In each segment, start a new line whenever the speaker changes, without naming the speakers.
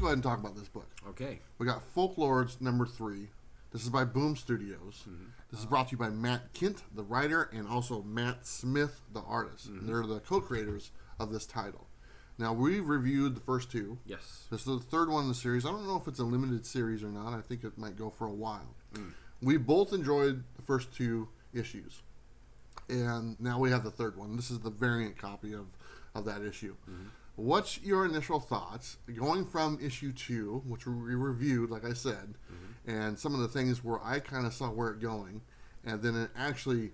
go ahead and talk about this book.
Okay.
We got Folklords #3. This is by Boom Studios. Mm-hmm. This is brought to you by Matt Kint, the writer, and also Matt Smith, the artist. Mm-hmm. They're the co-creators of this title. Now, we reviewed the first two.
Yes.
This is the third one in the series. I don't know if it's a limited series or not. I think it might go for a while. We both enjoyed the first two issues. And now we have the third one. This is the variant copy of that issue. Mm-hmm. What's your initial thoughts going from issue 2, which we reviewed, like I said, and some of the things where I kind of saw where it going, and then it actually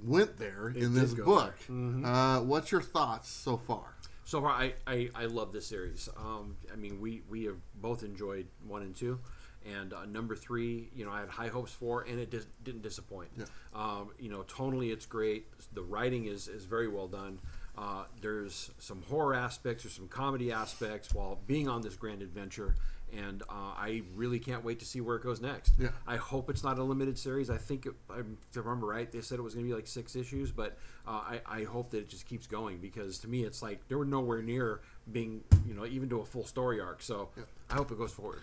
went there in this book. Mm-hmm. What's your thoughts so far?
So far, I love this series. I mean, we have both enjoyed 1 and 2. And #3, I had high hopes for, and it didn't disappoint. Yeah. Tonally it's great. The writing is very well done. There's some horror aspects, there's some comedy aspects while being on this grand adventure, and I really can't wait to see where it goes next.
Yeah.
I hope it's not a limited series. I think, if I remember right, they said it was going to be like 6 issues, but I hope that it just keeps going, because to me it's like they were nowhere near being, even to a full story arc. So yeah. I hope it goes forward.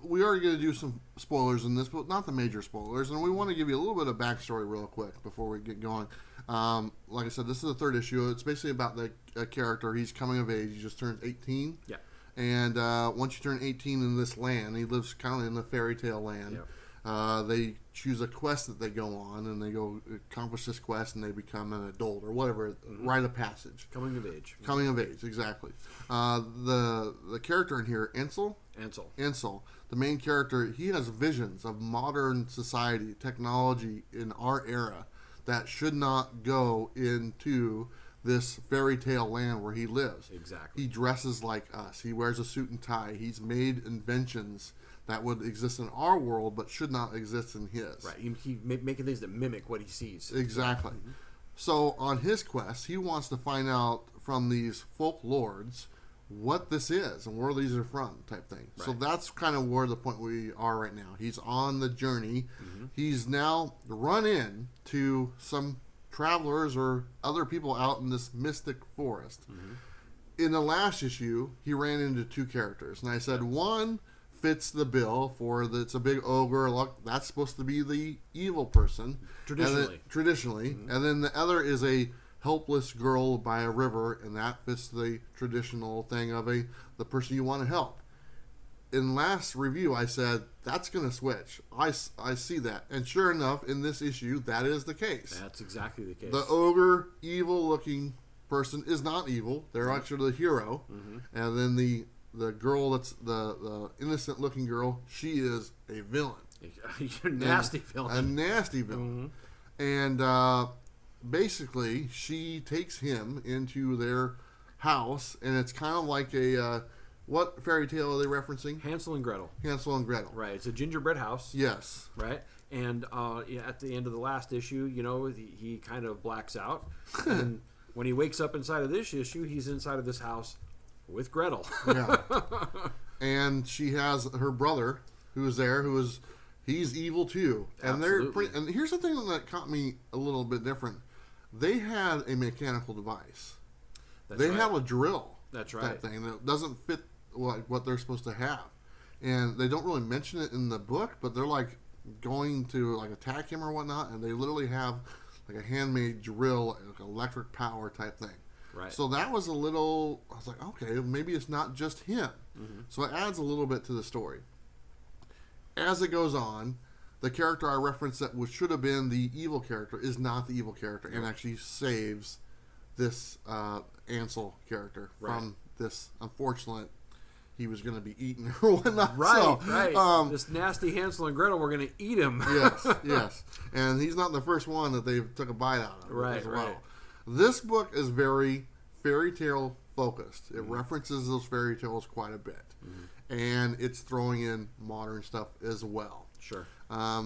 We are going to do some spoilers in this, but not the major spoilers, and we want to give you a little bit of backstory real quick before we get going. Like I said, this is the third issue. It's basically about the character. He's coming of age. He just turned 18.
Yeah. And
once you turn 18 in this land, he lives kind of in the fairy tale land. Yeah. They choose a quest that they go on, and they go accomplish this quest, and they become an adult or whatever, rite of passage.
Coming of age.
Coming of age, exactly. The character in here, Ansel, the main character, he has visions of modern society, technology in our era that should not go into this fairy tale land where he lives.
Exactly.
He dresses like us. He wears a suit and tie. He's made inventions that would exist in our world but should not exist in his.
Right. He making things that mimic what he sees.
Exactly. Mm-hmm. So on his quest, he wants to find out from these Folklords what this is and where these are from, type thing. Right. So that's kind of where the point we are right now. He's on the journey. Mm-hmm. He's now run in to some travelers or other people out in this mystic forest. Mm-hmm. In the last issue, he ran into 2 characters, and I said one fits the bill for it's a big ogre. Look, that's supposed to be the evil person traditionally, mm-hmm. And then the other is a helpless girl by a river, and that fits the traditional thing of the person you want to help. In last review, I said that's going to switch. I see that, and sure enough, in this issue, that is the case.
That's exactly the case.
The ogre, evil-looking person is not evil. They're actually the hero, mm-hmm. And then the girl that's the innocent-looking girl, she is a villain.
A nasty villain.
A nasty villain, mm-hmm. And basically, she takes him into their house, and it's kind of like a what fairy tale are they referencing?
Hansel and Gretel.
Hansel and Gretel.
Right. It's a gingerbread house.
Yes.
Right. And at the end of the last issue, he kind of blacks out. And when he wakes up inside of this issue, he's inside of this house with Gretel.
Yeah. And she has her brother who is there, he's evil too. And
Absolutely.
and here's the thing that caught me a little bit different. They had a mechanical device. They have a drill.
That's right.
That thing that doesn't fit what they're supposed to have. And they don't really mention it in the book, but they're like going to like attack him or whatnot, and they literally have like a handmade drill, like electric power type thing.
Right.
So that was a little, I was like, okay, maybe it's not just him. Mm-hmm. So it adds a little bit to the story. As it goes on, the character I referenced that should have been the evil character is not the evil character, and actually saves this Ansel character from this unfortunate, he was going to be eaten or whatnot.
Right,
so,
right. This nasty Hansel and Gretel were going to eat him.
yes. And he's not the first one that they took a bite out of.
Right,
as well.
right.
This book is very fairy tale focused. It references those fairy tales quite a bit. Mm-hmm. And it's throwing in modern stuff as well.
Sure.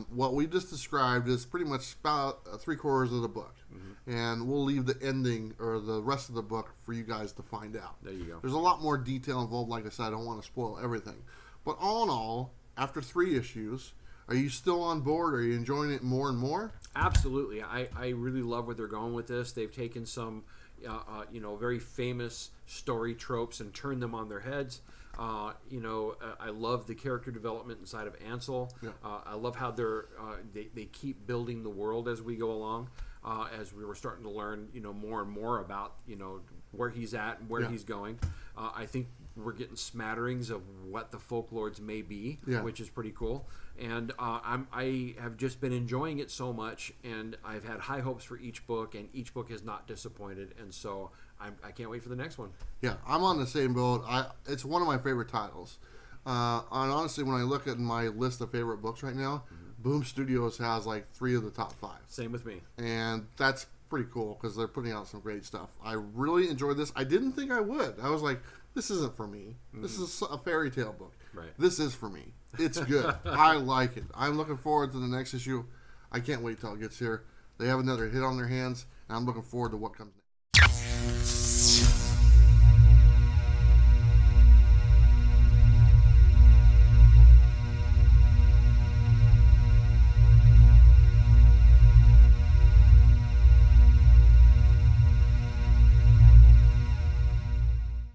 What we just described is pretty much about 3/4 of the book. Mm-hmm. And we'll leave the ending or the rest of the book for you guys to find out.
There you go.
There's a lot more detail involved. Like I said, I don't want to spoil everything. But all in all, after 3 issues, are you still on board? Are you enjoying it more and more?
Absolutely. I really love where they're going with this. They've taken some very famous story tropes and turned them on their heads. I love the character development inside of Ansel.
Yeah.
I love how they keep building the world as we go along. As we were starting to learn, more and more about, where he's at and where he's going. I think we're getting smatterings of what the Folklords may be, which is pretty cool. And I have just been enjoying it so much, and I've had high hopes for each book, and each book has not disappointed. And so I can't wait for the next one.
Yeah, I'm on the same boat. It's one of my favorite titles. And honestly, when I look at my list of favorite books right now, Boom Studios has like 3 of the top 5.
Same with me.
And that's pretty cool because they're putting out some great stuff. I really enjoyed this. I didn't think I would. I was like, this isn't for me. This is a fairy tale book.
Right.
This is for me. It's good. I like it. I'm looking forward to the next issue. I can't wait till it gets here. They have another hit on their hands, and I'm looking forward to what comes next.